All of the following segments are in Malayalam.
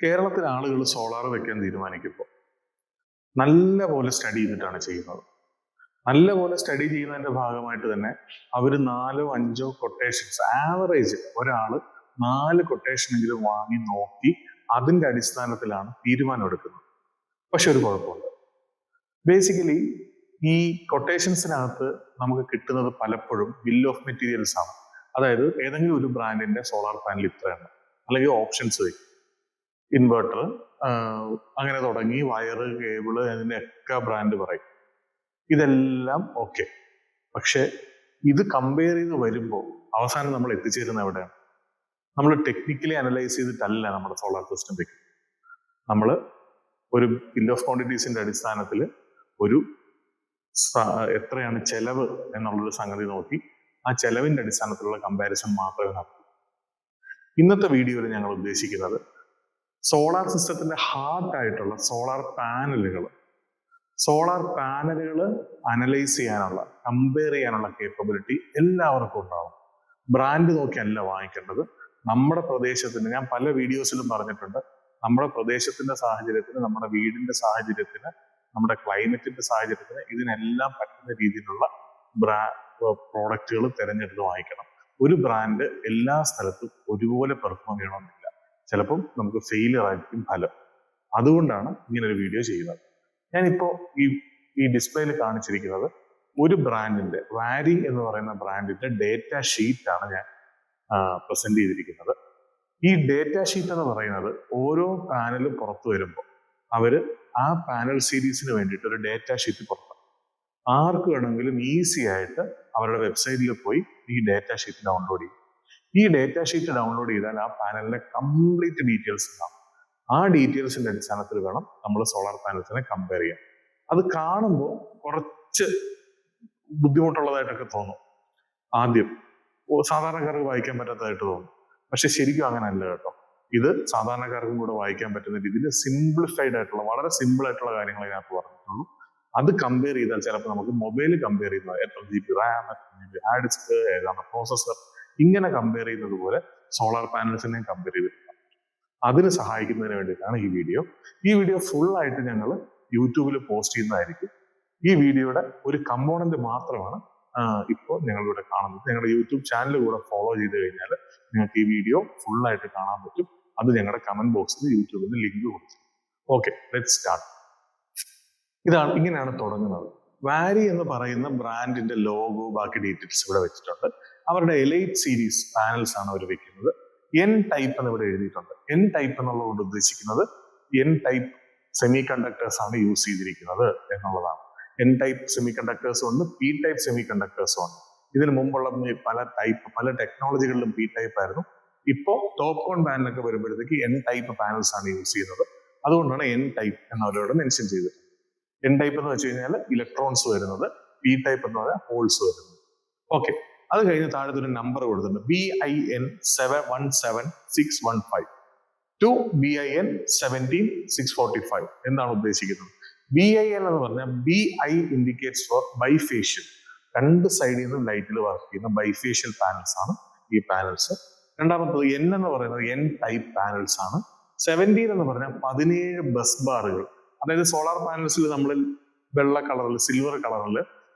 കേരളത്തിലെ ആളുകൾ സോളാർ വെക്കാൻ തീരുമാനിക്കുമ്പോൾ നല്ല പോലെ സ്റ്റഡി ചെയ്തിട്ടാണ് ചെയ്യുന്നത്. നല്ല പോലെ സ്റ്റഡി ചെയ്യുന്നതിന്റെ ഭാഗമായിട്ട് തന്നെ അവർ 4-5 കൊട്ടേഷൻസ് ആവറേജ് ഒരാൾ 4 കൊട്ടേഷനെങ്കിലും വാങ്ങി നോക്കി അതിന്റെ അടിസ്ഥാനത്തിലാണ് തീരുമാനം എടുക്കുന്നത്. പക്ഷെ ഒരു കുഴപ്പമുണ്ട്. ബേസിക്കലി ഈ കൊട്ടേഷൻസിനകത്ത് നമുക്ക് കിട്ടുന്നത് പലപ്പോഴും ബിൽ ഓഫ് മെറ്റീരിയൽസ് ആണ്. അതായത് ഏതെങ്കിലും ഒരു ബ്രാൻഡിന്റെ സോളാർ പാനൽ ഇത്രയാണ്, അല്ലെങ്കിൽ ഓപ്ഷൻസ് വയ്ക്കും, ഇൻവെർട്ടർ, അങ്ങനെ തുടങ്ങി വയറ്, കേബിള്, അതിൻ്റെയൊക്കെ ബ്രാൻഡ് പറയും. ഇതെല്ലാം ഓക്കെ. പക്ഷെ ഇത് കമ്പയർ ചെയ്ത് വരുമ്പോൾ അവസാനം നമ്മൾ എത്തിച്ചേരുന്ന എവിടെയാണ്? നമ്മൾ ടെക്നിക്കലി അനലൈസ് ചെയ്തിട്ടല്ല നമ്മുടെ സോളാർ സിസ്റ്റം വെക്കുന്നത്. നമ്മൾ ഒരു ബിൽ ഓഫ് ക്വാണ്ടിറ്റീസിന്റെ അടിസ്ഥാനത്തിൽ ഒരു എത്രയാണ് ചെലവ് എന്നുള്ളൊരു സംഗതി നോക്കി ആ ചെലവിന്റെ അടിസ്ഥാനത്തിലുള്ള കമ്പാരിസൺ മാത്രമേ നടത്തൂ. ഇന്നത്തെ വീഡിയോയിൽ ഞങ്ങൾ ഉദ്ദേശിക്കുന്നത് സോളാർ സിസ്റ്റത്തിന്റെ ഹാർട്ടായിട്ടുള്ള സോളാർ പാനലുകൾ അനലൈസ് ചെയ്യാനുള്ള, കമ്പയർ ചെയ്യാനുള്ള കേപ്പബിലിറ്റി എല്ലാവർക്കും ഉണ്ടാവും. ബ്രാൻഡ് നോക്കിയല്ല വാങ്ങിക്കേണ്ടത്. നമ്മുടെ പ്രദേശത്തിന്, ഞാൻ പല വീഡിയോസിലും പറഞ്ഞിട്ടുണ്ട്, നമ്മുടെ പ്രദേശത്തിന്റെ സാഹചര്യത്തിന്, നമ്മുടെ വീടിന്റെ സാഹചര്യത്തിന്, നമ്മുടെ ക്ലൈമറ്റിന്റെ സാഹചര്യത്തിന് ഇതിനെല്ലാം പറ്റുന്ന രീതിയിലുള്ള പ്രോഡക്റ്റുകൾ തിരഞ്ഞെടുത്ത് വാങ്ങിക്കണം. ഒരു ബ്രാൻഡ് എല്ലാ സ്ഥലത്തും ഒരുപോലെ പെർഫോം ചെയ്യണമെന്നില്ല. ചിലപ്പം നമുക്ക് ഫെയിലിയർ ആയിരിക്കും ഫലം. അതുകൊണ്ടാണ് ഇങ്ങനൊരു വീഡിയോ ചെയ്യുന്നത്. ഞാനിപ്പോൾ ഈ ഡിസ്പ്ലേയിൽ കാണിച്ചിരിക്കുന്നത് ഒരു ബ്രാൻഡിന്റെ, വാരി എന്ന് പറയുന്ന ബ്രാൻഡിന്റെ ഡേറ്റ ഷീറ്റാണ് ഞാൻ പ്രസന്റ് ചെയ്തിരിക്കുന്നത്. ഈ ഡേറ്റ ഷീറ്റ് എന്ന് പറയുന്നത് ഓരോ പാനലും പുറത്തു വരുമ്പോൾ അവര് ആ പാനൽ സീരീസിന് വേണ്ടിയിട്ട് ഒരു ഡേറ്റ ഷീറ്റ് പുറത്താക്കും. ആർക്ക് വേണമെങ്കിലും ഈസി ആയിട്ട് അവരുടെ വെബ്സൈറ്റിൽ പോയി ഈ ഡേറ്റ ഷീറ്റ് ഡൗൺലോഡ് ചെയ്യും. ഈ ഡേറ്റ ഷീറ്റ് ഡൗൺലോഡ് ചെയ്താൽ ആ പാനലിന്റെ കംപ്ലീറ്റ് ഡീറ്റെയിൽസ് ഉണ്ടാവും. ആ ഡീറ്റെയിൽസിന്റെ അടിസ്ഥാനത്തിൽ വേണം നമ്മൾ സോളാർ പാനൽസിനെ കമ്പയർ ചെയ്യാൻ. അത് കാണുമ്പോൾ കുറച്ച് ബുദ്ധിമുട്ടുള്ളതായിട്ടൊക്കെ തോന്നും. ആദ്യം സാധാരണക്കാർക്ക് വായിക്കാൻ പറ്റാത്തതായിട്ട് തോന്നും. പക്ഷെ ശരിക്കും അങ്ങനെയല്ല കേട്ടോ. ഇത് സാധാരണക്കാർക്കും കൂടെ വായിക്കാൻ പറ്റുന്ന രീതിയിൽ സിംപ്ലിഫൈഡ് ആയിട്ടുള്ള, വളരെ സിമ്പിൾ ആയിട്ടുള്ള കാര്യങ്ങൾ അതിനകത്ത് പറഞ്ഞിട്ടുള്ളൂ. അത് കമ്പയർ ചെയ്താൽ ചിലപ്പോൾ നമുക്ക് മൊബൈൽ കമ്പയർ ചെയ്യുന്നത്, എത്ര GB റാം, എത്ര GB ഹാർഡ് ഡിസ്ക്, ഏതാണ് പ്രോസസ്സർ, ഇങ്ങനെ കമ്പയർ ചെയ്യുന്നത് പോലെ സോളാർ പാനൽസിനെയും കമ്പയർ ചെയ്തിട്ടുണ്ട്. അതിന് സഹായിക്കുന്നതിന് വേണ്ടിയിട്ടാണ് ഈ വീഡിയോ. ഈ വീഡിയോ ഫുൾ ആയിട്ട് ഞങ്ങൾ യൂട്യൂബിൽ പോസ്റ്റ് ചെയ്യുന്നതായിരിക്കും. ഈ വീഡിയോയുടെ ഒരു കമ്പോണന്റ് മാത്രമാണ് ഇപ്പോൾ ഞങ്ങളിവിടെ കാണുന്നത്. ഞങ്ങളുടെ യൂട്യൂബ് ചാനൽ കൂടെ ഫോളോ ചെയ്ത് കഴിഞ്ഞാൽ നിങ്ങൾക്ക് ഈ വീഡിയോ ഫുൾ ആയിട്ട് കാണാൻ പറ്റും. അത് ഞങ്ങളുടെ കമന്റ് ബോക്സിൽ യൂട്യൂബിൽ ലിങ്ക് കൊടുത്തു. Okay, let's start. ഇങ്ങനെയാണ് തുടങ്ങുന്നത്. വാരി എന്ന് പറയുന്ന ബ്രാൻഡിന്റെ ലോഗോ, ബാക്കി ഡീറ്റെയിൽസ് ഇവിടെ വെച്ചിട്ടുണ്ട്. അവരുടെ എലൈറ്റ് സീരീസ് പാനൽസ് ആണ് അവർ വെക്കുന്നത്. എൻ ടൈപ്പ് എന്ന് ഇവിടെ എഴുതിയിട്ടുണ്ട്. എൻ ടൈപ്പ് എന്നുള്ളതുകൊണ്ട് ഉദ്ദേശിക്കുന്നത് എൻ ടൈപ്പ് സെമി കണ്ടക്ടേഴ്സ് ആണ് യൂസ് ചെയ്തിരിക്കുന്നത് എന്നുള്ളതാണ്. എൻ ടൈപ്പ് സെമി കണ്ടക്ടേഴ്സും ഉണ്ട്, പി ടൈപ്പ് സെമി കണ്ടക്ടേഴ്സും ഉണ്ട്. ഇതിനു മുമ്പുള്ള പല ടെക്നോളജികളിലും പി ടൈപ്പ് ആയിരുന്നു. ഇപ്പോൾ ടോപ്പ് കോൺ പാനലൊക്കെ വരുമ്പോഴത്തേക്ക് എൻ ടൈപ്പ് പാനൽസ് ആണ് യൂസ് ചെയ്യുന്നത്. അതുകൊണ്ടാണ് എൻ ടൈപ്പ് എന്നവരോട് മെൻഷൻ ചെയ്തിട്ടുള്ളത്. എൻ ടൈപ്പ് എന്ന് വെച്ച് കഴിഞ്ഞാൽ ഇലക്ട്രോൺസ് വരുന്നത്, പി ടൈപ്പ് എന്ന് പറഞ്ഞാൽ ഹോൾസ് വരുന്നത്. ഓക്കെ, അത് കഴിഞ്ഞ് താഴത്തെ ഒരു നമ്പർ കൊടുത്തിട്ടുണ്ട്, BIN 717615 to BIN 17645. എന്താണ് ഉദ്ദേശിക്കുന്നത്? BIN എന്ന് പറഞ്ഞാൽ BI ഇൻഡിക്കേറ്റ്സ് ഫോർ ബൈഫേഷ്യൽ, രണ്ട് സൈഡിൽ നിന്നും ലൈറ്റിൽ വർക്ക് ചെയ്യുന്ന ബൈഫേഷ്യൽ പാനൽസ് ആണ് ഈ പാനൽസ്. രണ്ടാമത്തത് N എന്ന് പറയുന്നത് N ടൈപ്പ് പാനൽസ് ആണ്. 17 എന്ന് പറഞ്ഞാൽ 17 ബസ് ബാറുകൾ. അതായത് സോളാർ പാനൽസിൽ നമ്മൾ വെള്ള കളറിൽ,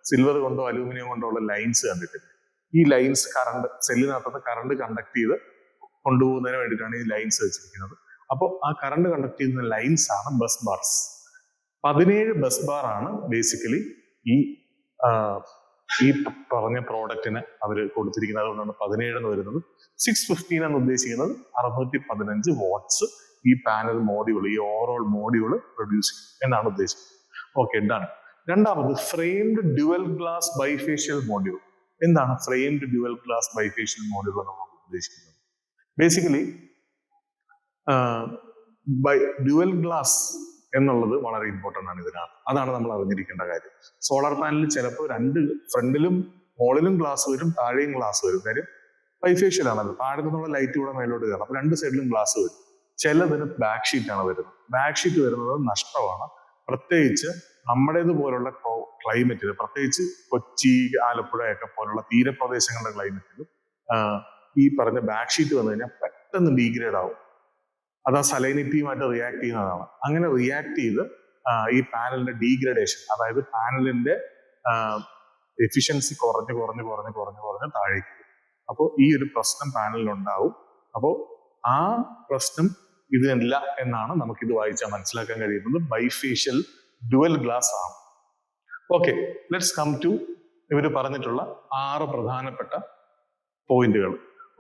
സിൽവർ കൊണ്ടോ അലൂമിനിയം കൊണ്ടോ ഉള്ള ലൈൻസ് കണ്ടിട്ടില്ല. ഈ ലൈൻസ് സെല്ലിനകത്ത് കറണ്ട് കണ്ടക്ട് ചെയ്ത് കൊണ്ടുപോകുന്നതിന് വേണ്ടിയിട്ടാണ് ഈ ലൈൻസ് വെച്ചിരിക്കുന്നത്. അപ്പോൾ ആ കറണ്ട് കണ്ടക്ട് ചെയ്യുന്ന ലൈൻസ് ആണ് ബസ് ബാർസ്. 17 ബസ് ബാർ ആണ് ബേസിക്കലി ഈ പറഞ്ഞ പ്രോഡക്റ്റിന് അവർ കൊടുത്തിരിക്കുന്നത്. അതുകൊണ്ടാണ് 17 എന്ന് വരുന്നത്. 615 എന്ന് ഉദ്ദേശിക്കുന്നത് 615 വാട്ട്സ് ഈ പാനൽ മോഡ്യൂൾ, ഈ ഓവറോൾ മോഡ്യൂൾ പ്രൊഡ്യൂസ് ചെയ്യും എന്നാണ് ഉദ്ദേശിക്കുന്നത്. Okay, done. രണ്ടാമത് framed dual glass bifacial module. എന്താണ് framed dual glass bifacial module എന്ന് നമ്മൾ ഉദ്ദേശിക്കുന്നത്? ബേസിക്കലി ഡ്യുവൽ ഗ്ലാസ് എന്നുള്ളത് വളരെ ഇമ്പോർട്ടൻ്റ് ആണ് ഇതിനകത്ത്. അതാണ് നമ്മൾ അറിഞ്ഞിരിക്കേണ്ട കാര്യം. സോളാർ പാനലിൽ ചിലപ്പോൾ ഫ്രണ്ടിലും മുകളിലും ഗ്ലാസ് വരും, താഴെയും ഗ്ലാസ് വരും. കാര്യം ബൈഫേഷ്യൽ ആണല്ലോ, താഴെ നിന്നുള്ള ലൈറ്റ് കൂടെ മേലോട്ട് കയറാം. അപ്പൊ രണ്ട് സൈഡിലും ഗ്ലാസ് വരും. ചിലതിന് ബാക്ക് ഷീറ്റ് ആണ് വരുന്നത്. ബാക്ക് ഷീറ്റ് വരുന്നത് നഷ്ടമാണ്. പ്രത്യേകിച്ച് നമ്മുടേതുപോലുള്ള ക്ലൈമറ്റിൽ, പ്രത്യേകിച്ച് കൊച്ചി, ആലപ്പുഴയൊക്കെ പോലുള്ള തീരപ്രദേശങ്ങളുടെ ക്ലൈമറ്റിലും ഈ പറഞ്ഞ ബാക്ക് ഷീറ്റ് വന്നു കഴിഞ്ഞാൽ പെട്ടെന്ന് ഡീഗ്രേഡ് ആവും. അത് ആ സലൈനിറ്റിയുമായിട്ട് റിയാക്ട് ചെയ്യുന്നതാണ്. അങ്ങനെ റിയാക്ട് ചെയ്ത് ഈ പാനലിന്റെ ഡീഗ്രഡേഷൻ, അതായത് പാനലിന്റെ എഫിഷ്യൻസി കുറഞ്ഞ് താഴേക്ക് വരും. അപ്പോൾ ഈ ഒരു പ്രശ്നം പാനലിൽ ഉണ്ടാവും. അപ്പോൾ ആ പ്രശ്നം ഇതിനില്ല എന്നാണ് നമുക്കിത് വായിച്ചാൽ മനസ്സിലാക്കാൻ കഴിയുന്നത്. ബൈഫേഷ്യൽ ഡുവൽ ഗ്ലാസ് ആണ്. ഓക്കെ, ലെറ്റ്സ് കം ടു ഇവർ പറഞ്ഞിട്ടുള്ള 6 പ്രധാനപ്പെട്ട പോയിന്റുകൾ.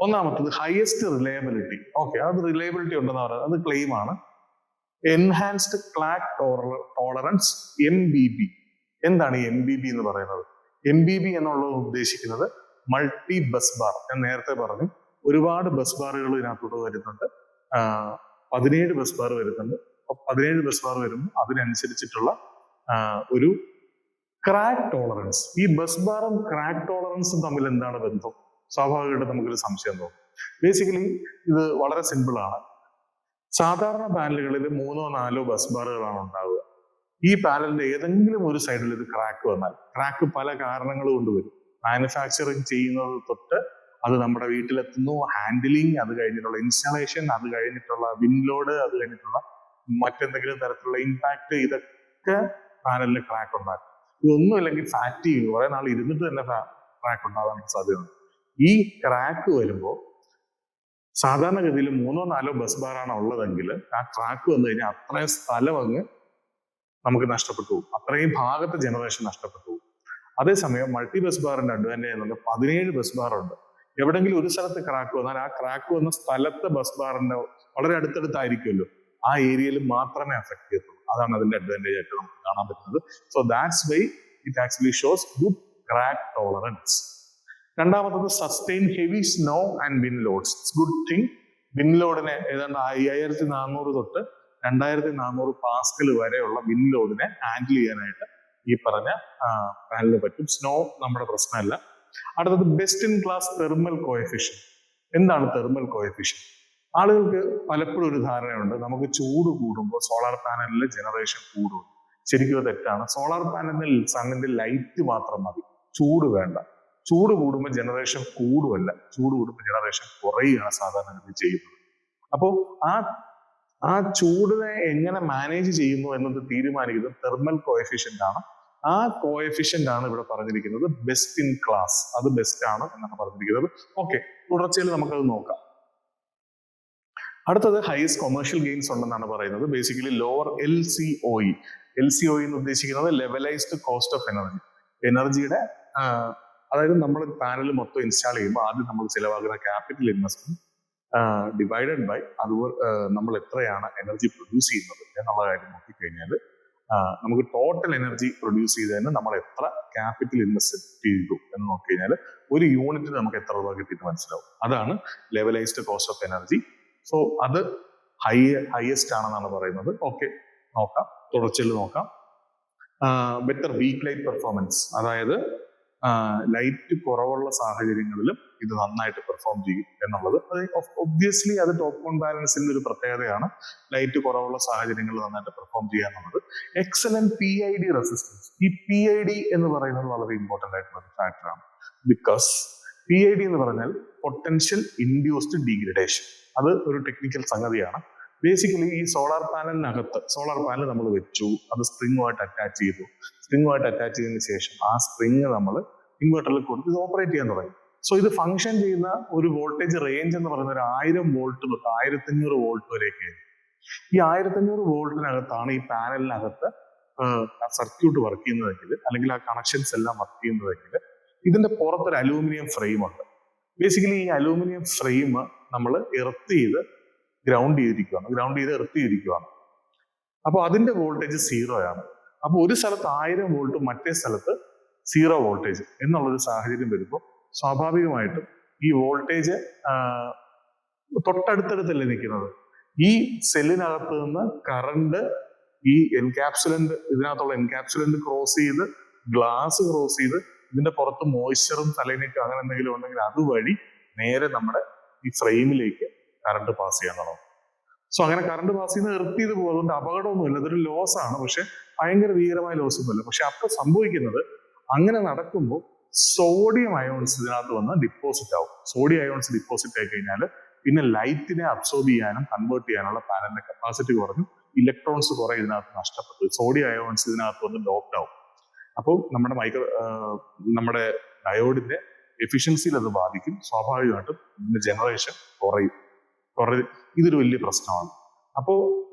ഒന്നാമത്തത് ഹയസ്റ്റ് റിലയബിലിറ്റി. ഓക്കെ, അത് റിലയബിലിറ്റി ഉണ്ടെന്ന് പറയുന്നത് അത് ക്ലെയിം ആണ്. Enhanced cloak tolerance, MBB. എന്താണ് ഈ MBB എന്ന് പറയുന്നത്? MBB എന്നുള്ളത് ഉദ്ദേശിക്കുന്നത് മൾട്ടി ബസ് ബാർ. ഞാൻ നേരത്തെ പറഞ്ഞു, ഒരുപാട് ബസ് ബാറുകൾ ഇതിനകത്തോട്ട് വരുന്നുണ്ട്. 17 ബസ് ബാർ വരുന്നുണ്ട്. 17 ബസ് ബാർ വരുമ്പോൾ അതിനനുസരിച്ചിട്ടുള്ള ഒരു ക്രാക്ക് ടോളറൻസ്. ഈ ബസ് ബാറും ക്രാക്ക് ടോളറൻസും തമ്മിൽ എന്താണ് ബന്ധം? സ്വാഭാവികമായിട്ട് നമുക്കൊരു സംശയം തോന്നും. ബേസിക്കലി ഇത് വളരെ സിമ്പിൾ ആണ്. സാധാരണ പാനലുകളിൽ 3-4 ബസ് ബാറുകളാണ് ഉണ്ടാവുക. ഈ പാനലിന്റെ ഏതെങ്കിലും ഒരു സൈഡിൽ ഒരു ക്രാക്ക് വന്നാൽ, ക്രാക്ക് പല കാരണങ്ങൾ കൊണ്ട് വരും. മാനുഫാക്ചറിങ് ചെയ്യുന്നത് തൊട്ട് അത് നമ്മുടെ വീട്ടിലെത്തുന്നു, ഹാൻഡിലിംഗ്, അത് കഴിഞ്ഞിട്ടുള്ള ഇൻസ്റ്റാളേഷൻ, അത് കഴിഞ്ഞിട്ടുള്ള വിൻലോഡ്, അത് കഴിഞ്ഞിട്ടുള്ള മറ്റെന്തെങ്കിലും തരത്തിലുള്ള ഇമ്പാക്ട്, ഇതൊക്കെ പാനലിന് ക്രാക്ക് ഉണ്ടാക്കും. ഇതൊന്നും ഇല്ലെങ്കിൽ ഫാറ്റി കുറെ നാൾ ഇരുന്നിട്ട് തന്നെ ക്രാക്ക് ഉണ്ടാകാൻ സാധ്യതയുണ്ട്. ഈ ക്രാക്ക് വരുമ്പോൾ സാധാരണഗതിയിൽ 3-4 ബസ് ബാറാണ് ഉള്ളതെങ്കിൽ ആ ക്രാക്ക് വന്നു കഴിഞ്ഞാൽ അത്രയും സ്ഥലം അങ്ങ് നമുക്ക് നഷ്ടപ്പെട്ടു പോകും, അത്രയും ഭാഗത്തെ ജനറേഷൻ നഷ്ടപ്പെട്ടു പോകും. അതേസമയം മൾട്ടി ബസ് ബാറിന്റെ അഡ്വാൻറ്റേജ് എന്നുള്ളത് 17 ബസ് ബാർ ഉണ്ട്. എവിടെങ്കിലും ഒരു സ്ഥലത്ത് ക്രാക്ക് വന്നാൽ ആ ക്രാക്ക് വന്ന സ്ഥലത്തെ ബസ് ബാറിന്റെ വളരെ അടുത്തടുത്തായിരിക്കുമല്ലോ, ആ ഏരിയയിൽ മാത്രമേ അഫക്ട് ചെയ്യത്തുള്ളൂ. അതാണ് അതിന്റെ അഡ്വാൻറ്റേജ് ആയിട്ട് നമുക്ക് കാണാൻ പറ്റുന്നത്. So that's why it actually shows good crack tolerance. രണ്ടാമത്തത് sustain heavy snow and wind loads. It's good thing. Wind ലോഡിനെ ഏതാണ്ട് 5400 തൊട്ട് 2400 പാസ്കൽ വരെയുള്ള വിൻഡ് ലോഡിനെ ഹാൻഡിൽ ചെയ്യാനായിട്ട് ഈ പറഞ്ഞ പാനലിന് പറ്റും. സ്നോ നമ്മുടെ പ്രശ്നമല്ല. അടുത്തത് ബെസ്റ്റ് ഇൻ ക്ലാസ് തെർമൽ കോഎഫിഷ്യൻ. എന്താണ് തെർമൽ കോഎഫിഷ്യൻ? ആളുകൾക്ക് പലപ്പോഴും ഒരു ധാരണയുണ്ട്, നമുക്ക് ചൂട് കൂടുമ്പോൾ സോളാർ പാനലിലെ ജനറേഷൻ കൂടും. ശരിക്കും അത് തെറ്റാണ്. സോളാർ പാനലിൽ സണ്ണിന്റെ ലൈറ്റ് മാത്രം മതി, ചൂട് വേണ്ട. ചൂട് കൂടുമ്പോൾ ജനറേഷൻ കൂടുമല്ല, ചൂട് കൂടുമ്പോൾ ജനറേഷൻ കുറയുകയാണ് സാധാരണ ചെയ്യുന്നത്. അപ്പോൾ ആ ചൂടിനെ എങ്ങനെ മാനേജ് ചെയ്യുന്നു എന്നത് തീരുമാനിക്കുന്നത് തെർമൽ കോഎഫിഷ്യന്റ് ആണ്. ആ കോഎഫിഷ്യന്റ് ആണ് ഇവിടെ പറഞ്ഞിരിക്കുന്നത് ബെസ്റ്റ് ഇൻ ക്ലാസ്. അത് ബെസ്റ്റ് ആണ് എന്നാണ് പറഞ്ഞിരിക്കുന്നത്. ഓക്കെ, തുടർച്ചയിൽ നമുക്കത് നോക്കാം. അടുത്തത് ഹൈസ്റ്റ് കൊമേഴ്ഷ്യൽ ഗെയിൻസ് ഉണ്ടെന്നാണ് പറയുന്നത്. Basically lower LCOE. LCOE എന്ന് ഉദ്ദേശിക്കുന്നത് ലെവലൈസ്ഡ് കോസ്റ്റ് ഓഫ് എനർജി. എനർജിയുടെ അതായത് നമ്മൾ പാനൽ മൊത്തം ഇൻസ്റ്റാൾ ചെയ്യുമ്പോൾ ആദ്യം നമ്മൾ ചിലവാകുന്ന ക്യാപിറ്റൽ ഇൻവെസ്റ്റ്മെന്റ് ഡിവൈഡഡ് ബൈ അതുപോലെ നമ്മൾ എത്രയാണ് എനർജി പ്രൊഡ്യൂസ് ചെയ്യുന്നത് എന്നുള്ള കാര്യം നോക്കിക്കഴിഞ്ഞാൽ നമുക്ക് ടോട്ടൽ എനർജി പ്രൊഡ്യൂസ് ചെയ്തതിന് നമ്മൾ എത്ര ക്യാപിറ്റൽ ഇൻവെസ്റ്റ് ചെയ്തു എന്ന് നോക്കിക്കഴിഞ്ഞാൽ ഒരു യൂണിറ്റിന് നമുക്ക് എത്ര രൂപ കിട്ടിയിട്ട് മനസ്സിലാവും. അതാണ് ലെവലൈസ്ഡ് കോസ്റ്റ് ഓഫ് എനർജി. സോ അത് ഹയസ്റ്റ് ആണെന്നാണ് പറയുന്നത്. ഓക്കെ, നോക്കാം, തുടർച്ചയിൽ നോക്കാം. ബെറ്റർ വീക്ക് ലൈറ്റ് പെർഫോമൻസ്, അതായത് ലൈറ്റ് കുറവുള്ള സാഹചര്യങ്ങളിലും ഇത് നന്നായിട്ട് പെർഫോം ചെയ്യും എന്നുള്ളത്. ഒബ്വിയസ്ലി അത് ടോപ്പ് കോൺ ബാലൻസിന്റെ ഒരു പ്രത്യേകതയാണ്, ലൈറ്റ് കുറവുള്ള സാഹചര്യങ്ങളിൽ നന്നായിട്ട് പെർഫോം ചെയ്യുക എന്നുള്ളത്. Excellent PID resistance. ഈ PID എന്ന് പറയുന്നത് വളരെ ഇമ്പോർട്ടന്റ് ആയിട്ടുള്ള ഒരു ഫാക്ടറാണ്. ബിക്കോസ് PID എന്ന് പറഞ്ഞാൽ പൊട്ടൻഷ്യൽ ഇൻഡ്യൂസ്ഡ് ഡീഗ്രഡേഷൻ. അത് ഒരു ടെക്നിക്കൽ സംഗതിയാണ്. ബേസിക്കലി ഈ സോളാർ പാനലിനകത്ത് സോളാർ പാനൽ നമ്മൾ വെച്ചു, അത് സ്പ്രിങ്ങുമായിട്ട് അറ്റാച്ച് ചെയ്തു. സ്പ്രിങ്ങുമായിട്ട് അറ്റാച്ച് ചെയ്തതിന് ശേഷം ആ സ്പ്രിങ് നമ്മൾ ഇൻവെർട്ടറിൽ കൊടുത്ത് ഇത് ഓപ്പറേറ്റ് ചെയ്യാൻ തുടങ്ങി. സോ ഇത് ഫംഗ്ഷൻ ചെയ്യുന്ന ഒരു വോൾട്ടേജ് റേഞ്ച് എന്ന് പറയുന്നത് ഒരു 1000 വോൾട്ട് തൊട്ട് 1500 വോൾട്ട് വരെയൊക്കെയാണ്. ഈ 1500 വോൾട്ടിനകത്താണ് ഈ പാനലിനകത്ത് സർക്യൂട്ട് വർക്ക് ചെയ്യുന്നതെങ്കിൽ, അല്ലെങ്കിൽ ആ കണക്ഷൻസ് എല്ലാം വർക്ക് ചെയ്യുന്നതെങ്കിൽ, ഇതിന്റെ പുറത്തൊരു അലൂമിനിയം ഫ്രെയിം ഉണ്ട്. ബേസിക്കലി ഈ അലൂമിനിയം ഫ്രെയിം നമ്മൾ എർത്ത് ചെയ്ത് ഗ്രൗണ്ട് ചെയ്ത് എർത്ത് ചെയ്തിരിക്കുകയാണ്. അപ്പോൾ അതിന്റെ വോൾട്ടേജ് 0 ആണ്. അപ്പോൾ ഒരു സ്ഥലത്ത് 1000 വോൾട്ട്, മറ്റേ സ്ഥലത്ത് 0 വോൾട്ടേജ് എന്നുള്ളൊരു സാഹചര്യം വരുമ്പോൾ സ്വാഭാവികമായിട്ടും ഈ വോൾട്ടേജ് തൊട്ടടുത്തടുത്തല്ലേ നിൽക്കുന്നത്. ഈ സെല്ലിനകത്ത് നിന്ന് കറണ്ട് ഈ ഇതിനകത്തുള്ള എൻകാപ്സുലന്റ് ക്രോസ് ചെയ്ത്, ഗ്ലാസ് ക്രോസ് ചെയ്ത്, ഇതിന്റെ പുറത്ത് മോയ്സ്ചറും സലൈനറ്റും അങ്ങനെ എന്തെങ്കിലും ഉണ്ടെങ്കിൽ അതുവഴി നേരെ നമ്മുടെ ഈ ഫ്രെയിമിലേക്ക് കറണ്ട് പാസ് ചെയ്യാൻ തുടങ്ങും. സോ അങ്ങനെ കറണ്ട് പാസ് ചെയ്യുന്നത് എർത്ത് ചെയ്ത് പോകും. അതുകൊണ്ട് അപകടമൊന്നുമില്ല, അതൊരു ലോസ് ആണ്. പക്ഷെ ഭയങ്കര ഭീകരമായ ലോസ് ഒന്നുമില്ല. പക്ഷെ അപ്പൊ സംഭവിക്കുന്നത്, അങ്ങനെ നടക്കുമ്പോൾ സോഡിയം അയോൺസ് ഇതിനകത്ത് വന്ന് ഡിപ്പോസിറ്റ് ആവും. സോഡിയം അയോൺസ് ഡിപ്പോസിറ്റ് ആയി കഴിഞ്ഞാൽ പിന്നെ ലൈറ്റിനെ അബ്സോർബ് ചെയ്യാനും കൺവേർട്ട് ചെയ്യാനുള്ള പാനലിന്റെ കപ്പാസിറ്റി കുറഞ്ഞു, ഇലക്ട്രോൺസ് കുറെ ഇതിനകത്ത് നഷ്ടപ്പെട്ടു, സോഡിയം അയോൺസ് ഇതിനകത്ത് വന്ന് ലോക്ക്ഡ് ആവും. അപ്പോൾ നമ്മുടെ ഡയോഡിന്റെ എഫിഷ്യൻസിയിൽ അത് ബാധിക്കും. സ്വാഭാവികമായിട്ടും ഇതിന്റെ ജനറേഷൻ കുറയും. ഇതൊരു വലിയ പ്രശ്നമാണ്. അപ്പോൾ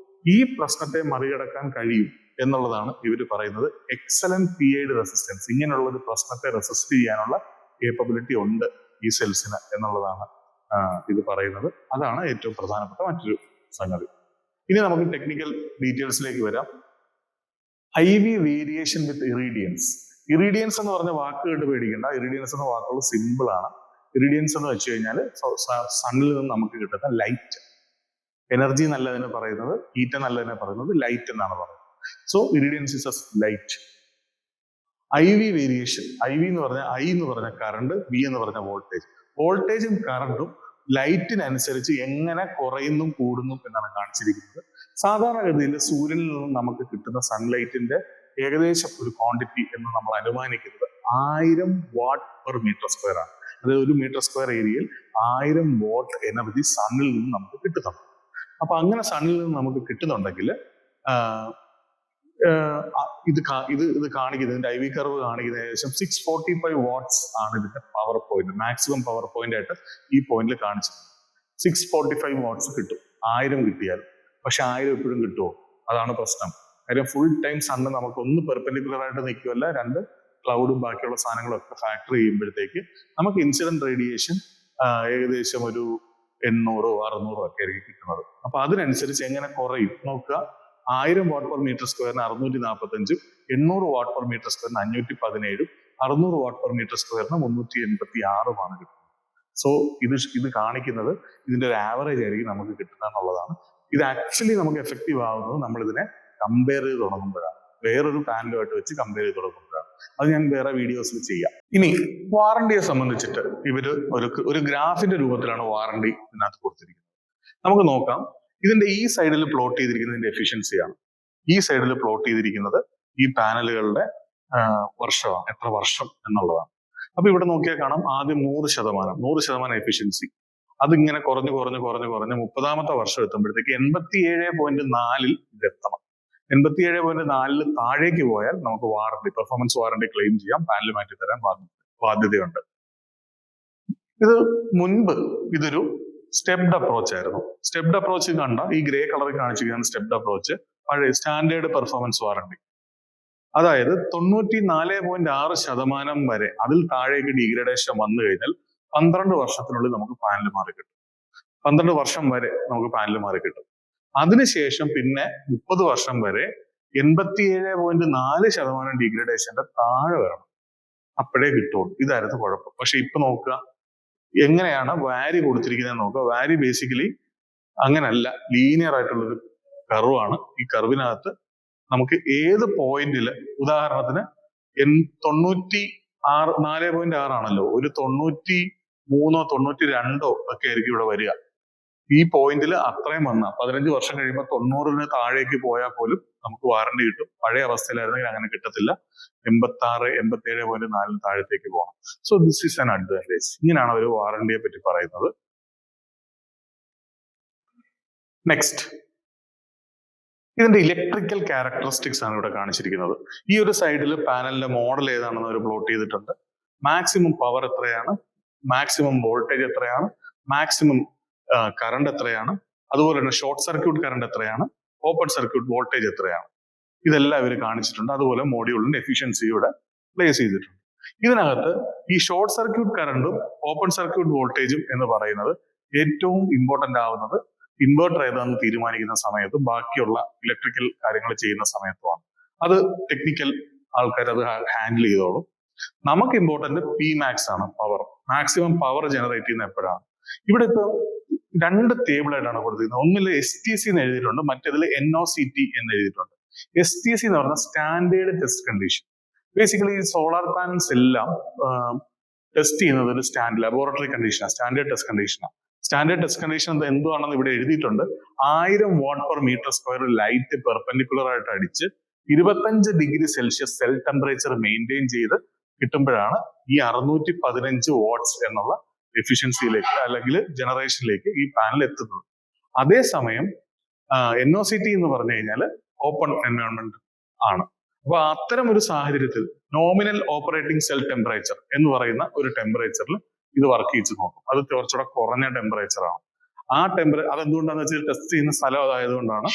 ഈ പ്രശ്നത്തെ മറികടക്കാൻ കഴിയും എന്നുള്ളതാണ് ഇവർ പറയുന്നത്. എക്സലന്റ് PID റെസിസ്റ്റൻസ്, ഇങ്ങനെയുള്ള ഒരു പ്രശ്നത്തെ റെസിസ്റ്റ് ചെയ്യാനുള്ള കേപ്പബിലിറ്റി ഉണ്ട് ഈ സെൽസിന് എന്നുള്ളതാണ് ഇത് പറയുന്നത്. അതാണ് ഏറ്റവും പ്രധാനപ്പെട്ട മറ്റൊരു സംഗതി. ഇനി നമുക്ക് ടെക്നിക്കൽ ഡീറ്റെയിൽസിലേക്ക് വരാം. IV വേരിയേഷൻ വിത്ത് ഇറീഡിയൻസ്. ഇറീഡിയൻസ് എന്ന് പറഞ്ഞ വാക്ക് കേട്ട് പേടിക്കേണ്ട. ഇറീഡിയൻസ് എന്ന വാക്കുകൾ സിമ്പിൾ ആണ്. ഇറീഡിയൻസ് എന്ന് വെച്ച് കഴിഞ്ഞാൽ സണ്ണിൽ നിന്ന് നമുക്ക് കിട്ടുന്ന ലൈറ്റ്, എനർജി നല്ലതിനെ പറയുന്നത്, ഹീറ്റ് നല്ലതിനെ പറയുന്നത് ലൈറ്റ് എന്നാണ് പറയുന്നത്. So irradiance is a light. IV variation, IV എന്ന് പറഞ്ഞാൽ I എന്ന് പറഞ്ഞ കറണ്ട്, V എന്ന് പറഞ്ഞ വോൾട്ടേജ്. വോൾട്ടേജും കറണ്ടും ലൈറ്റിനനുസരിച്ച് എങ്ങനെ കുറയുന്നു കൂടുന്നു എന്നാണ് കാണിച്ചിരിക്കുന്നത്. സാധാരണഗതിയിൽ സൂര്യനിൽ നിന്ന് നമുക്ക് കിട്ടുന്ന സൺലൈറ്റിന്റെ ഏകദേശം ഒരു ക്വാണ്ടിറ്റി എന്ന് നമ്മൾ അനുമാനിക്കുന്നത് 1000 വാട്ട് പെർ മീറ്റർ സ്ക്വയർ ആണ്. അതായത് ഒരു മീറ്റർ സ്ക്വയർ ഏരിയയിൽ 1000 വാട്ട് എനർജി സണ്ണിൽ നിന്ന് നമുക്ക് കിട്ടുന്നുണ്ട്. അപ്പൊ അങ്ങനെ സണ്ണിൽ നിന്ന് നമുക്ക് കിട്ടുന്നുണ്ടെങ്കിൽ ഇത് കാണിക്കുന്നത്, ഇതിന്റെ IV കർവ് കാണിക്കുന്നത് ഏകദേശം 645 വാട്ട്സ് ആണ് ഇതിന്റെ power point, maximum power point ആയിട്ട് ഈ പോയിന്റിൽ കാണിച്ചിട്ടുണ്ട്. 645 വാട്ട്സ് കിട്ടും 1000 കിട്ടിയാൽ. പക്ഷെ 1000 എപ്പോഴും കിട്ടുമോ? അതാണ് പ്രശ്നം. കാര്യം ഫുൾ ടൈം സണ്ണ് നമുക്ക് ഒന്ന് പെർപെൻഡിക്കുലർ ആയിട്ട് നിൽക്കുമല്ല, രണ്ട് ക്ലൗഡും ബാക്കിയുള്ള സാധനങ്ങളും ഒക്കെ ഫാക്ടർ ചെയ്യുമ്പോഴത്തേക്ക് നമുക്ക് ഇൻസിഡന്റ് റേഡിയേഷൻ ഏകദേശം ഒരു 800 600 ഒക്കെ ആയിരിക്കും കിട്ടുന്നത്. അപ്പൊ അതിനനുസരിച്ച് എങ്ങനെ കുറയും നോക്കുക. 1000 വാട്ട് പെർ മീറ്റർ സ്ക്വയറിന് 645, 800 വാട്ട് പെർ മീറ്റർ സ്ക്വയറിന് 517, 600 വാട്ട് പെർ മീറ്റർ സ്ക്വയറിന് 386 കിട്ടുന്നത്. സോ ഇത് കാണിക്കുന്നത് ഇതിന്റെ ഒരു ആവറേജ് ആയിരിക്കും നമുക്ക് കിട്ടുക എന്നുള്ളതാണ്. ഇത് ആക്ച്വലി നമുക്ക് എഫക്റ്റീവ് ആവുന്നത് നമ്മൾ ഇതിനെ കമ്പയർ ചെയ്ത് തുടങ്ങുമ്പോഴാണ്, വേറൊരു പാനലുമായിട്ട് വെച്ച് കമ്പയർ ചെയ്ത് തുടങ്ങുമ്പോഴാണ്. അത് ഞാൻ വേറെ വീഡിയോസിൽ ചെയ്യാം. ഇനി വാറണ്ടിയെ സംബന്ധിച്ചിട്ട് ഇവര് ഒരു ഗ്രാഫിന്റെ രൂപത്തിലാണ് വാറണ്ടി ഇതിനകത്ത് കൊടുത്തിരിക്കുന്നത്. നമുക്ക് നോക്കാം. ഇതിന്റെ ഈ സൈഡിൽ പ്ലോട്ട് ചെയ്തിരിക്കുന്നതിന്റെ എഫിഷ്യൻസിയാണ്, ഈ സൈഡിൽ പ്ലോട്ട് ചെയ്തിരിക്കുന്നത് ഈ പാനലുകളുടെ വർഷമാണ്, എത്ര വർഷം എന്നുള്ളതാണ്. അപ്പൊ ഇവിടെ നോക്കിയാൽ കാണാം, ആദ്യം 100% എഫിഷ്യൻസി, അതിങ്ങനെ കുറഞ്ഞ് 30ാമത്തെ വർഷം എത്തുമ്പോഴത്തേക്ക് 87.4 ഇതെത്തണം. 87.4 താഴേക്ക് പോയാൽ നമുക്ക് വാറണ്ടി, പെർഫോമൻസ് വാറണ്ടി ക്ലെയിം ചെയ്യാം, പാനൽ മാറ്റി തരാൻ ബാധ്യതയുണ്ട്. ഇത് മുൻപ് ഇതൊരു സ്റ്റെപ്ഡ് അപ്രോച്ച് ആയിരുന്നു. സ്റ്റെപ്ഡ് അപ്രോച്ച് കണ്ട ഈ ഗ്രേ കളറിൽ കാണിച്ചിരിക്കുന്ന സ്റ്റെപ്ഡ് അപ്രോച്ച് പഴയ സ്റ്റാൻഡേർഡ് പെർഫോമൻസ് വാറണ്ടി, അതായത് 94.6% വരെ അതിൽ താഴേക്ക് ഡീഗ്രഡേഷൻ വന്നു കഴിഞ്ഞാൽ 12 വർഷത്തിനുള്ളിൽ നമുക്ക് പാനൽ മാറി കിട്ടും. 12 വർഷം വരെ നമുക്ക് പാനൽ മാറി കിട്ടും. അതിനുശേഷം പിന്നെ 30 വർഷം വരെ 87.4% ഡീഗ്രഡേഷന്റെ താഴെ വരണം, അപ്പോഴേ കിട്ടുള്ളൂ. ഇതായിരുന്നു കുഴപ്പം. പക്ഷെ ഇപ്പൊ നോക്കുക എങ്ങനെയാണ് വാരി കൊടുത്തിരിക്കുന്നത് നോക്കുക. വാരി ബേസിക്കലി അങ്ങനല്ല, ലീനിയർ ആയിട്ടുള്ളൊരു കർവാണ്. ഈ കർവിനകത്ത് നമുക്ക് ഏത് പോയിന്റില്, ഉദാഹരണത്തിന് 4.6 ആണല്ലോ, ഒരു 93 92 ഒക്കെ ആയിരിക്കും ഇവിടെ വരിക. ഈ പോയിന്റിൽ അത്രയും വന്നാൽ 15 വർഷം കഴിയുമ്പോൾ 90 താഴേക്ക് പോയാൽ പോലും നമുക്ക് വാറണ്ടി കിട്ടും. പഴയ അവസ്ഥയിലായിരുന്നെങ്കിൽ അങ്ങനെ കിട്ടത്തില്ല. 86 87.4 താഴത്തേക്ക് പോകണം. So this is an advantage. ഇങ്ങനെയാണ് ഒരു വാറണ്ടിയെ പറ്റി പറയുന്നത്. നെക്സ്റ്റ്, ഇതിന്റെ ഇലക്ട്രിക്കൽ ക്യാരക്ടറിസ്റ്റിക്സ് ആണ് ഇവിടെ കാണിച്ചിരിക്കുന്നത്. ഈ ഒരു സൈഡിൽ പാനലിന്റെ മോഡൽ ഏതാണെന്ന് അവർ പ്ലോട്ട് ചെയ്തിട്ടുണ്ട്. മാക്സിമം പവർ എത്രയാണ്, മാക്സിമം വോൾട്ടേജ് എത്രയാണ്, മാക്സിമം കറണ്ട് എത്രയാണ്, അതുപോലെ തന്നെ ഷോർട്ട് സർക്യൂട്ട് കറണ്ട് എത്രയാണ്, ഓപ്പൺ സർക്യൂട്ട് വോൾട്ടേജ് എത്രയാണ്, ഇതെല്ലാം ഇവർ കാണിച്ചിട്ടുണ്ട്. അതുപോലെ മോഡ്യൂളിന്റെ എഫിഷ്യൻസി ഇവിടെ പ്ലേസ് ചെയ്തിട്ടുണ്ട്. ഇതിനകത്ത് ഈ ഷോർട്ട് സർക്യൂട്ട് കറണ്ടും ഓപ്പൺ സർക്യൂട്ട് വോൾട്ടേജും എന്ന് പറയുന്നത് ഏറ്റവും ഇമ്പോർട്ടന്റ് ആവുന്നത് ഇൻവെർട്ടർ ഏതാണെന്ന് തീരുമാനിക്കുന്ന സമയത്തും ബാക്കിയുള്ള ഇലക്ട്രിക്കൽ കാര്യങ്ങൾ ചെയ്യുന്ന സമയത്തുമാണ്. അത് ടെക്നിക്കൽ ആൾക്കാർ അത് ഹാൻഡിൽ ചെയ്തോളും. നമുക്ക് ഇമ്പോർട്ടന്റ് Pmax ആണ്, പവർ, മാക്സിമം പവർ ജനറേറ്റ് ചെയ്യുന്ന എപ്പോഴാണ്. ഇവിടെ ഇപ്പൊ 2 ടേബിൾ ആയിട്ടാണ് കൊടുത്തിരിക്കുന്നത്. ഒന്നിൽ STC എന്ന് എഴുതിയിട്ടുണ്ട്, മറ്റേതിൽ NOCT എന്ന് എഴുതിയിട്ടുണ്ട്. STC എന്ന് പറഞ്ഞാൽ സ്റ്റാൻഡേർഡ് ടെസ്റ്റ് കണ്ടീഷൻ. ബേസിക്കലി ഈ സോളാർ പാനൽസ് എല്ലാം ടെസ്റ്റ് ചെയ്യുന്നത് ഒരു ലബോറട്ടറി കണ്ടീഷനാണ്, സ്റ്റാൻഡേർഡ് ടെസ്റ്റ് കണ്ടീഷനാണ്. സ്റ്റാൻഡേർഡ് ടെസ്റ്റ് കണ്ടീഷൻ എന്തുവാണെന്ന് ഇവിടെ എഴുതിയിട്ടുണ്ട്. 1000 watt per metre square light perpendicular ആയിട്ട് അടിച്ച് 25 degree Celsius cell temperature maintain ചെയ്ത് കിട്ടുമ്പോഴാണ് ഈ 615 വാട്ട്സ് എന്നുള്ള എഫിഷ്യൻസിയിലേക്ക് അല്ലെങ്കിൽ ജനറേഷനിലേക്ക് ഈ പാനൽ എത്തുന്നത്. അതേസമയം NOCT എന്ന് പറഞ്ഞു കഴിഞ്ഞാൽ ഓപ്പൺ എൻവയോൺമെന്റ് ആണ്. അപ്പൊ അത്തരം ഒരു സാഹചര്യത്തിൽ നോമിനൽ ഓപ്പറേറ്റിംഗ് സെൽ ടെമ്പറേച്ചർ എന്ന് പറയുന്ന ഒരു ടെമ്പറേച്ചറിൽ ഇത് വർക്ക് ചെയ്ത് നോക്കും. അത് കുറച്ചുകൂടെ കുറഞ്ഞ ടെമ്പറേച്ചർ ആണ്. ആ അതെന്തുകൊണ്ടാന്ന് വെച്ചാൽ ടെസ്റ്റ് ചെയ്യുന്ന സ്ഥലം അതായതുകൊണ്ടാണ്.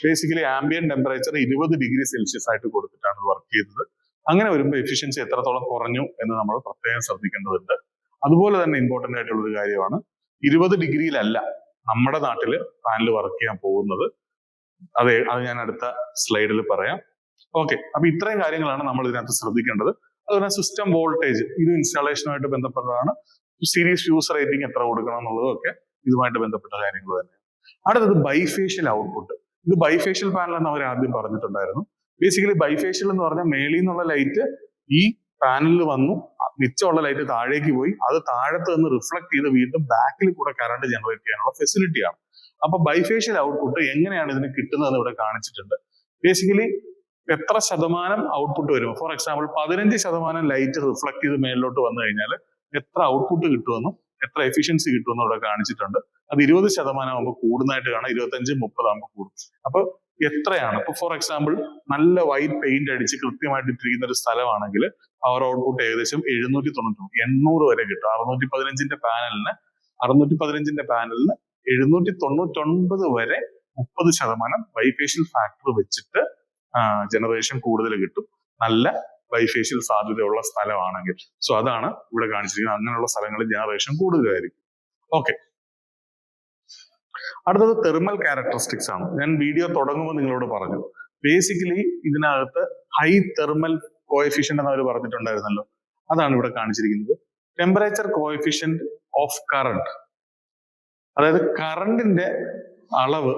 Basically ambient temperature 20 degree Celsius ആയിട്ട് കൊടുത്തിട്ടാണ് വർക്ക് ചെയ്തത്. അങ്ങനെ വരുമ്പോൾ എഫിഷ്യൻസി എത്രത്തോളം കുറഞ്ഞു എന്ന് നമ്മൾ പ്രത്യേകം ശ്രദ്ധിക്കേണ്ടതുണ്ട്. അതുപോലെ തന്നെ ഇമ്പോർട്ടന്റ് ആയിട്ടുള്ള ഒരു കാര്യമാണ് 20 ഡിഗ്രിയിലല്ല നമ്മുടെ നാട്ടില് പാനൽ വർക്ക് ചെയ്യാൻ പോകുന്നത്. അത് ഞാൻ അടുത്ത സ്ലൈഡിൽ പറയാം. ഓക്കെ, അപ്പൊ ഇത്രയും കാര്യങ്ങളാണ് നമ്മൾ ഇതിനകത്ത് ശ്രദ്ധിക്കേണ്ടത്. അതുപോലെ സിസ്റ്റം വോൾട്ടേജ് ഇത് ഇൻസ്റ്റാളേഷനുമായിട്ട് ബന്ധപ്പെട്ടതാണ്. സീരീസ് ഫ്യൂസ് റേറ്റിംഗ് എത്ര കൊടുക്കണം എന്നുള്ളതും ഒക്കെ ഇതുമായിട്ട് ബന്ധപ്പെട്ട കാര്യങ്ങൾ തന്നെയാണ്. അടുത്തത് ബൈഫേഷ്യൽ ഔട്ട്പുട്ട്. ഇത് ബൈഫേഷ്യൽ പാനൽ എന്ന് അവർ ആദ്യം പറഞ്ഞിട്ടുണ്ടായിരുന്നു. ബേസിക്കലി ബൈഫേഷ്യൽ എന്ന് പറഞ്ഞാൽ മേളിൽ നിന്നുള്ള ലൈറ്റ് ഈ പാനലിൽ വന്നു, മിച്ചമുള്ള ലൈറ്റ് താഴേക്ക് പോയി, അത് താഴത്ത് നിന്ന് റിഫ്ലക്ട് ചെയ്ത് വീണ്ടും ബാക്കിൽ കൂടെ കറണ്ട് ജനറേറ്റ് ചെയ്യാനുള്ള ഫെസിലിറ്റിയാണ്. അപ്പൊ ബൈഫേഷ്യൽ ഔട്ട്പുട്ട് എങ്ങനെയാണ് ഇതിന് കിട്ടുന്നതെന്ന് ഇവിടെ കാണിച്ചിട്ടുണ്ട്. ബേസിക്കലി എത്ര ശതമാനം ഔട്ട്പുട്ട് വരും. ഫോർ എക്സാമ്പിൾ 15% ലൈറ്റ് റിഫ്ലക്ട് ചെയ്ത് മേളിലോട്ട് വന്നു കഴിഞ്ഞാൽ എത്ര ഔട്ട്പുട്ട് കിട്ടുമെന്നും എത്ര എഫിഷ്യൻസി കിട്ടുമെന്നും ഇവിടെ കാണിച്ചിട്ടുണ്ട്. അത് 20% ആകുമ്പോൾ കൂടുന്നതായിട്ട് കാണാം, 25-30 ആകുമ്പോൾ കൂടും. അപ്പൊ എത്രയാണ്? ഇപ്പൊ ഫോർ എക്സാമ്പിൾ നല്ല വൈറ്റ് പെയിന്റ് അടിച്ച് കൃത്യമായിട്ട് ഇട്ടിരിക്കുന്ന ഒരു സ്ഥലമാണെങ്കിൽ പവർ ഔട്ട്പുട്ട് ഏകദേശം 799 800 വരെ കിട്ടും. 615ന്റെ പാനലിന് 799 വരെ 30% ബൈഫേഷ്യൽ ഫാക്ടർ വെച്ചിട്ട് ജനറേഷൻ കൂടുതൽ കിട്ടും, നല്ല ബൈഫേഷ്യൽ സാധ്യതയുള്ള സ്ഥലമാണെങ്കിൽ. സോ അതാണ് ഇവിടെ കാണിച്ചിരിക്കുന്നത്. അങ്ങനെയുള്ള സ്ഥലങ്ങളിൽ ജനറേഷൻ കൂടുതലായിരിക്കും. ഓക്കെ, അടുത്തത് തെർമൽ ക്യാരക്ടറിസ്റ്റിക്സ് ആണ്. ഞാൻ വീഡിയോ തുടങ്ങുമ്പോൾ നിങ്ങളോട് പറഞ്ഞു, ബേസിക്കലി ഇതിനകത്ത് ഹൈ തെർമൽ കോഎഫിഷ്യന്റ് എന്ന് അവർ പറഞ്ഞിട്ടുണ്ടായിരുന്നല്ലോ. അതാണ് ഇവിടെ കാണിച്ചിരിക്കുന്നത്. ടെമ്പറേച്ചർ കോഎഫിഷ്യന്റ് ഓഫ് കറണ്ട്, അതായത് കറണ്ടിന്റെ അളവ്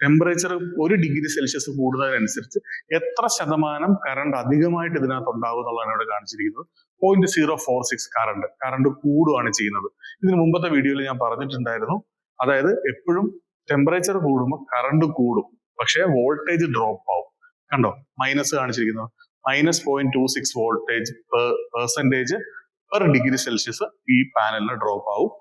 ടെമ്പറേച്ചർ 1 ഡിഗ്രി സെൽഷ്യസ് കൂടുന്നതിനനുസരിച്ച് എത്ര ശതമാനം കറണ്ട് അധികമായിട്ട് ഇതിനകത്ത് ഉണ്ടാവും എന്നുള്ളതാണ് ഇവിടെ കാണിച്ചിരിക്കുന്നത്. 0.046 കറണ്ട് കൂടുകയാണ് ചെയ്യുന്നത്. ഇതിന് മുമ്പത്തെ വീഡിയോയിൽ ഞാൻ പറഞ്ഞിട്ടുണ്ടായിരുന്നു, അതായത് എപ്പോഴും ടെമ്പറേച്ചർ കൂടുമ്പോൾ കറണ്ട് കൂടും, പക്ഷേ വോൾട്ടേജ് ഡ്രോപ്പ് ആവും. കണ്ടോ, മൈനസ് കാണിച്ചിരിക്കുന്നത്, -0.26 voltage percentage per degree Celsius ഈ പാനലിന് ഡ്രോപ്പ് ആവും.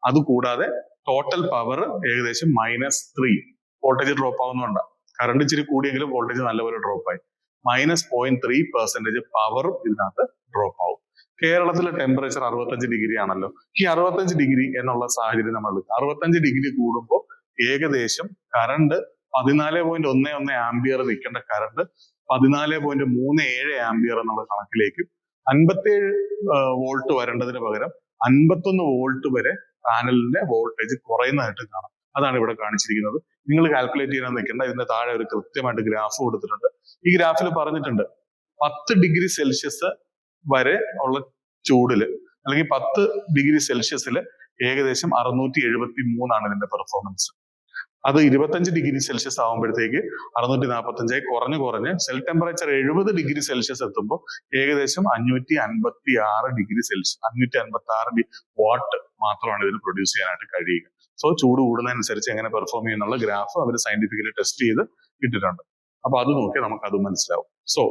അതുകൂടാതെ ടോട്ടൽ പവർ ഏകദേശം -3 വോൾട്ടേജ് ഡ്രോപ്പ് ആവുന്നുണ്ട്. കറണ്ട് ഇച്ചിരി കൂടിയെങ്കിലും വോൾട്ടേജ് നല്ലപോലെ ഡ്രോപ്പ് ആയി. -0.3% പവർ ഇതിനകത്ത് ഡ്രോപ്പ് ആവും. കേരളത്തിലെ ടെമ്പറേച്ചർ 65 ഡിഗ്രി ആണല്ലോ. ഈ 65 ഡിഗ്രി എന്നുള്ള സാഹചര്യം നമ്മൾ 65 ഡിഗ്രി കൂടുമ്പോൾ ഏകദേശം കറണ്ട് 14.11 ആംബിയർ നിൽക്കേണ്ട കറണ്ട് 14.37 ആംബിയർ എന്നുള്ള കണക്കിലേക്ക് 57 വോൾട്ട് വരേണ്ടതിന് പകരം 51 വോൾട്ട് വരെ പാനലിന്റെ വോൾട്ടേജ് കുറയുന്നതായിട്ട് കാണാം. അതാണ് ഇവിടെ കാണിച്ചിരിക്കുന്നത്. നിങ്ങൾ കാൽക്കുലേറ്റ് ചെയ്യാൻ നിൽക്കേണ്ട, ഇതിന്റെ താഴെ ഒരു കൃത്യമായിട്ട് ഗ്രാഫ് കൊടുത്തിട്ടുണ്ട്. ഈ ഗ്രാഫിൽ പറഞ്ഞിട്ടുണ്ട് 10 ഡിഗ്രി സെൽഷ്യസ് വരെ ഉള്ള ചൂടില് അല്ലെങ്കിൽ 10 ഡിഗ്രി സെൽഷ്യസിൽ ഏകദേശം 673 ആണ് ഇതിന്റെ പെർഫോമൻസ്. അത് 25 ഡിഗ്രി സെൽഷ്യസ് ആകുമ്പോഴത്തേക്ക് 645 കുറഞ്ഞ് സെൽ ടെമ്പറേച്ചർ 70 ഡിഗ്രി സെൽഷ്യസ് എത്തുമ്പോൾ ഏകദേശം 556 ഡിഗ്രി സെൽഷ്യസ് 556 വാട്ട് മാത്രമാണ് ഇതിന് പ്രൊഡ്യൂസ് ചെയ്യാനായിട്ട് കഴിയുക. സോ ചൂട് കൂടുന്നതനുസരിച്ച് എങ്ങനെ പെർഫോം ചെയ്യുന്നുള്ള ഗ്രാഫ് അവർ സയന്റിഫിക്കലി ടെസ്റ്റ് ചെയ്ത് ഇട്ടിട്ടുണ്ട്. അപ്പൊ അത് നോക്കി നമുക്ക് അത് മനസ്സിലാവും. സോ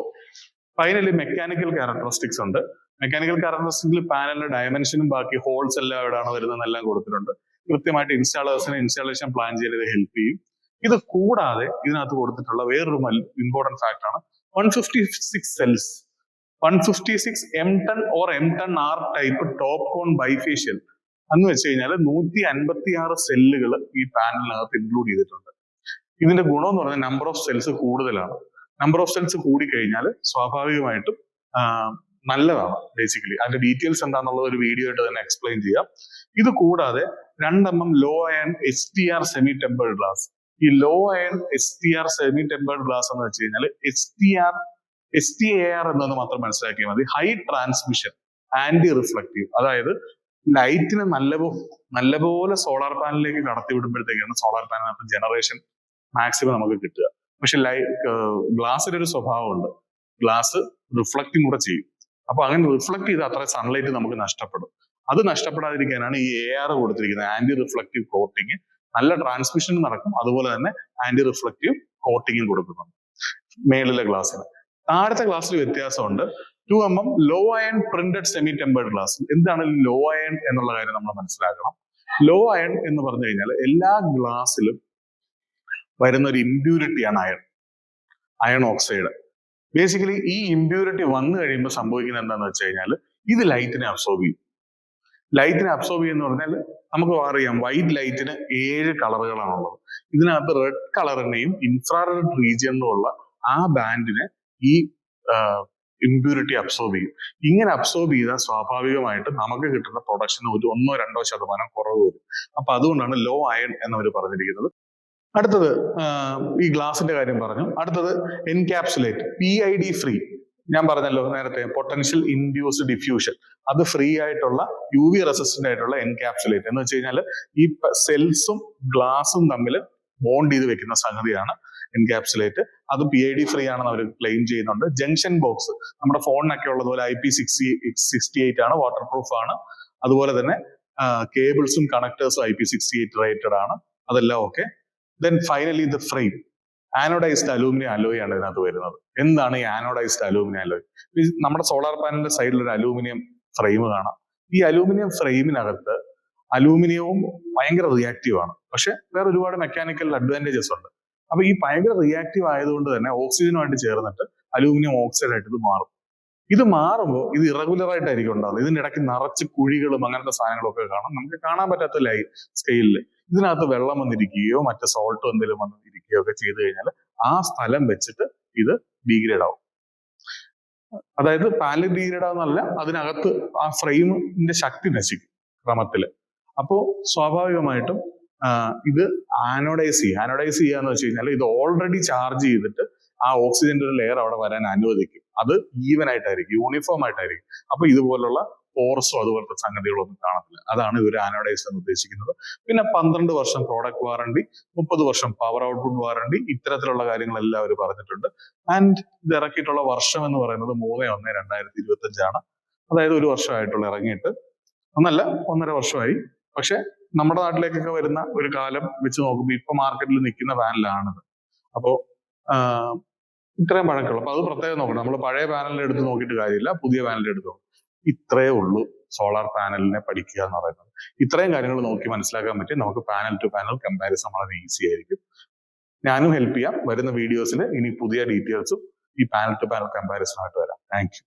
ഫൈനലി മെക്കാനിക്കൽ ക്യാരക്ടറിസ്റ്റിക്സ് ഉണ്ട്. മെക്കാനിക്കൽ ക്യാരക്ടറിസ്റ്റിക്സിൽ പാനലിന്റെ ഡയമെൻഷനും ബാക്കി ഹോൾസ് എല്ലാം എവിടെയാണ് വരുന്നതെന്നെല്ലാം കൊടുത്തിട്ടുണ്ട്. കൃത്യമായിട്ട് ഇൻസ്റ്റാളേഴ്സിന് ഇൻസ്റ്റാളേഷൻ പ്ലാൻ ചെയ്യാൻ ഇത് ഹെൽപ്പ് ചെയ്യും. ഇത് കൂടാതെ ഇതിനകത്ത് കൊടുത്തിട്ടുള്ള വേറൊരു ഇമ്പോർട്ടന്റ് ഫാക്ടർ ആണ് 156 cells, 156 M10 or M10R type top con bifacial എന്ന് വെച്ച് കഴിഞ്ഞാൽ 156 സെല്ലുകൾ ഈ പാനലിനകത്ത് ഇൻക്ലൂഡ് ചെയ്തിട്ടുണ്ട്. ഇതിന്റെ ഗുണം എന്ന് പറഞ്ഞാൽ നമ്പർ ഓഫ് സെൽസ് കൂടുതലാണ്. നമ്പർ ഓഫ് സെൽസ് കൂടിക്കഴിഞ്ഞാൽ സ്വാഭാവികമായിട്ടും നല്ലതാണ്. ബേസിക്കലി അതിന്റെ ഡീറ്റെയിൽസ് എന്താണെന്നുള്ളത് ഒരു വീഡിയോ ആയിട്ട് തന്നെ എക്സ്പ്ലെയിൻ ചെയ്യാം. ഇത് കൂടാതെ 2 mm low iron HTR semi tempered glass. ഈ low iron HTR semi tempered glass എന്ന് വെച്ച് കഴിഞ്ഞാൽ HTAR എന്നത് മാത്രം മനസ്സിലാക്കിയാൽ മതി. ഹൈ ട്രാൻസ്മിഷൻ ആന്റി റിഫ്ലക്റ്റീവ്, അതായത് ലൈറ്റിന് നല്ലപോലെ സോളാർ പാനലിലേക്ക് കടത്തി വിടുമ്പോഴത്തേക്കാണ് സോളാർ പാനലിനകത്ത് ജനറേഷൻ മാക്സിമം നമുക്ക് കിട്ടുക. പക്ഷെ ഗ്ലാസിന്റെ ഒരു സ്വഭാവമുണ്ട്, ഗ്ലാസ് റിഫ്ലക്റ്റിംഗ് കൂടെ ചെയ്യും. അപ്പൊ അങ്ങനെ റിഫ്ലക്ട് ചെയ്ത് അത്ര സൺലൈറ്റ് നമുക്ക് നഷ്ടപ്പെടും. അത് നഷ്ടപ്പെടാതിരിക്കാനാണ് ഈ AR കൊടുത്തിരിക്കുന്നത്, ആന്റി റിഫ്ലക്റ്റീവ് കോട്ടിങ്. നല്ല ട്രാൻസ്മിഷൻ നടക്കും, അതുപോലെ തന്നെ ആന്റി റിഫ്ലക്റ്റീവ് കോട്ടിങ്ങും കൊടുക്കുന്നുണ്ട് മേളിലെ ഗ്ലാസ്സിന്. താഴത്തെ ഗ്ലാസ്സിൽ വ്യത്യാസമുണ്ട്. 2mm low iron printed semi tempered glass. എന്താണ് ലോ അയൺ എന്നുള്ള കാര്യം നമ്മൾ മനസ്സിലാക്കണം. ലോ അയൺ എന്ന് പറഞ്ഞു കഴിഞ്ഞാൽ എല്ലാ ഗ്ലാസ്സിലും വരുന്ന ഒരു ഇമ്പ്യൂരിറ്റിയാണ് അയൺ ഓക്സൈഡ്. ബേസിക്കലി ഈ ഇമ്പ്യൂരിറ്റി വന്നു കഴിയുമ്പോൾ സംഭവിക്കുന്നത് എന്താണെന്ന് വെച്ച് കഴിഞ്ഞാൽ ഇത് ലൈറ്റിനെ അബ്സോർബ് ചെയ്യും. ലൈറ്റിനെ അബ്സോർബ് ചെയ്യുന്ന പറഞ്ഞാൽ നമുക്ക് അറിയാം വൈറ്റ് ലൈറ്റിന് 7 കളറുകളാണുള്ളത്. ഇതിനകത്ത് റെഡ് കളറിനെയും ഇൻഫ്രാറെഡ് റീജിയനിലുള്ള ആ ബാൻഡിനെ ഈ ഇമ്പ്യൂരിറ്റി അബ്സോർബ് ചെയ്യും. ഇങ്ങനെ അബ്സോർബ് ചെയ്താൽ സ്വാഭാവികമായിട്ട് നമുക്ക് കിട്ടുന്ന പ്രൊഡക്ഷന് ഒരു 1-2% കുറവ് വരും. അപ്പൊ അതുകൊണ്ടാണ് ലോ അയൺ എന്നവർ പറഞ്ഞിരിക്കുന്നത്. അടുത്തത് ഈ ഗ്ലാസിന്റെ കാര്യം പറഞ്ഞു. അടുത്തത് എൻകാപ്സുലേറ്റ്, PID ഫ്രീ. ഞാൻ പറഞ്ഞല്ലോ നേരത്തെ, പൊട്ടൻഷ്യൽ ഇൻഡ്യൂസ്ഡ് ഡിഫ്യൂഷൻ. അത് ഫ്രീ ആയിട്ടുള്ള UV റെസിസ്റ്റന്റ് ആയിട്ടുള്ള എൻകാപ്സുലേറ്റ് എന്ന് വെച്ച് കഴിഞ്ഞാൽ ഈ സെൽസും ഗ്ലാസും തമ്മിൽ ബോണ്ട് ചെയ്ത് വെക്കുന്ന സംഗതിയാണ് എൻകാപ്സുലേറ്റ്. അത് PID ഫ്രീ ആണെന്ന് അവർ ക്ലെയിം ചെയ്യുന്നുണ്ട്. ജംഗ്ഷൻ ബോക്സ് നമ്മുടെ ഫോണിനൊക്കെ ഉള്ളതുപോലെ IP68 ആണ്, വാട്ടർ പ്രൂഫ് ആണ്. അതുപോലെ തന്നെ കേബിൾസും കണക്ടേഴ്സും IP68 റേറ്റഡ് ആണ്. അതെല്ലാം okay. Then finally the frame, anodised aluminium alloy ആണ് ഇതിനകത്ത് വരുന്നത്. എന്താണ് ഈ ആനോഡൈസ്ഡ് അലൂമിനിയം അലോയ്? നമ്മുടെ സോളാർ പാനലിന്റെ സൈഡിൽ ഒരു അലൂമിനിയം ഫ്രെയിം കാണാം. ഈ അലൂമിനിയം ഫ്രെയിമിനകത്ത് അലൂമിനിയവും ഭയങ്കര റിയാക്റ്റീവ് ആണ്, പക്ഷെ വേറെ ഒരുപാട് മെക്കാനിക്കൽ അഡ്വാൻറ്റേജസ് ഉണ്ട്. അപ്പൊ ഈ ഭയങ്കര റിയാക്റ്റീവ് ആയതുകൊണ്ട് തന്നെ ഓക്സിജനുമായിട്ട് ചേർന്നിട്ട് അലൂമിനിയം ഓക്സൈഡ് ആയിട്ട് ഇത് മാറും. ഇത് മാറുമ്പോൾ ഇത് ഇറഗുലർ ആയിട്ടായിരിക്കും ഉണ്ടാകുന്നത്. ഇതിന്റെ ഇടയ്ക്ക് നിറച്ച് കുഴികളും അങ്ങനത്തെ സാധനങ്ങളും ഒക്കെ കാണാം. നമുക്ക് കാണാൻ പറ്റാത്ത സ്കെയിലിൽ ഇതിനകത്ത് വെള്ളം വന്നിരിക്കുകയോ മറ്റു സോൾട്ടോ എന്തെങ്കിലും വന്നിരിക്കുകയോ ഒക്കെ ചെയ്തു കഴിഞ്ഞാൽ ആ സ്ഥലം വെച്ചിട്ട് ഇത് ഡീഗ്രേഡ് ആവും. അതായത് പാനൽ ഡീഗ്രേഡ് ആവുന്നല്ല, അതിനകത്ത് ആ ഫ്രെയിമിന്റെ ശക്തി നശിക്കും ക്രമത്തില്. അപ്പോ സ്വാഭാവികമായിട്ടും ഇത് ആനോഡൈസ് ചെയ്യുക എന്ന് വെച്ച് കഴിഞ്ഞാൽ ഇത് ഓൾറെഡി ചാർജ് ചെയ്തിട്ട് ആ ഓക്സിജന്റെ ഒരു ലെയർ അവിടെ വരാൻ അനുവദിക്കും. അത് ഈവൻ ആയിട്ടായിരിക്കും, യൂണിഫോം ആയിട്ടായിരിക്കും. അപ്പൊ ഇതുപോലുള്ള പോർസോ അതുപോലത്തെ സംഗതികളൊന്നും കാണത്തില്ല. അതാണ് ഇവർ ആനോഡൈസ് എന്ന് ഉദ്ദേശിക്കുന്നത്. പിന്നെ 12 വർഷം പ്രോഡക്റ്റ് വാറണ്ടി, 30 വർഷം പവർ ഔട്ട്പുട്ട് വാറണ്ടി, ഇത്തരത്തിലുള്ള കാര്യങ്ങളെല്ലാം അവർ പറഞ്ഞിട്ടുണ്ട്. ആൻഡ് ഇത് ഇറക്കിയിട്ടുള്ള വർഷം എന്ന് പറയുന്നത് 3/1/2025 ആണ്. അതായത് 1 വർഷമായിട്ടുള്ള ഇറങ്ങിയിട്ട്, 1.5 വർഷമായി. പക്ഷെ നമ്മുടെ നാട്ടിലേക്കൊക്കെ വരുന്ന ഒരു കാലം വെച്ച് നോക്കുമ്പോൾ ഇപ്പൊ മാർക്കറ്റിൽ നിൽക്കുന്ന പാനലാണിത്. അപ്പോ ഇത്രയും പഴക്കമുള്ള, അപ്പൊ അത് പ്രത്യേകം നോക്കണം. നമ്മൾ പഴയ പാനലിന്റെ എടുത്ത് നോക്കിയിട്ട് കാര്യമില്ല, പുതിയ പാനലിന്റെ എടുത്ത് നോക്കും. ഇത്രയേ ഉള്ളൂ സോളാർ പാനലിനെ പഠിക്കുക എന്ന് പറയുന്നത്. ഇത്രയും കാര്യങ്ങൾ നോക്കി മനസ്സിലാക്കാൻ പറ്റി നമുക്ക് പാനൽ ടു പാനൽ കമ്പാരിസൺ വളരെ ഈസി ആയിരിക്കും. ഞാനും ഹെൽപ്പ് ചെയ്യാം. വരുന്ന വീഡിയോസിൽ ഇനി പുതിയ ഡീറ്റെയിൽസും ഈ പാനൽ ടു പാനൽ കമ്പാരിസൺ ആയിട്ട് വരാം. Thank you.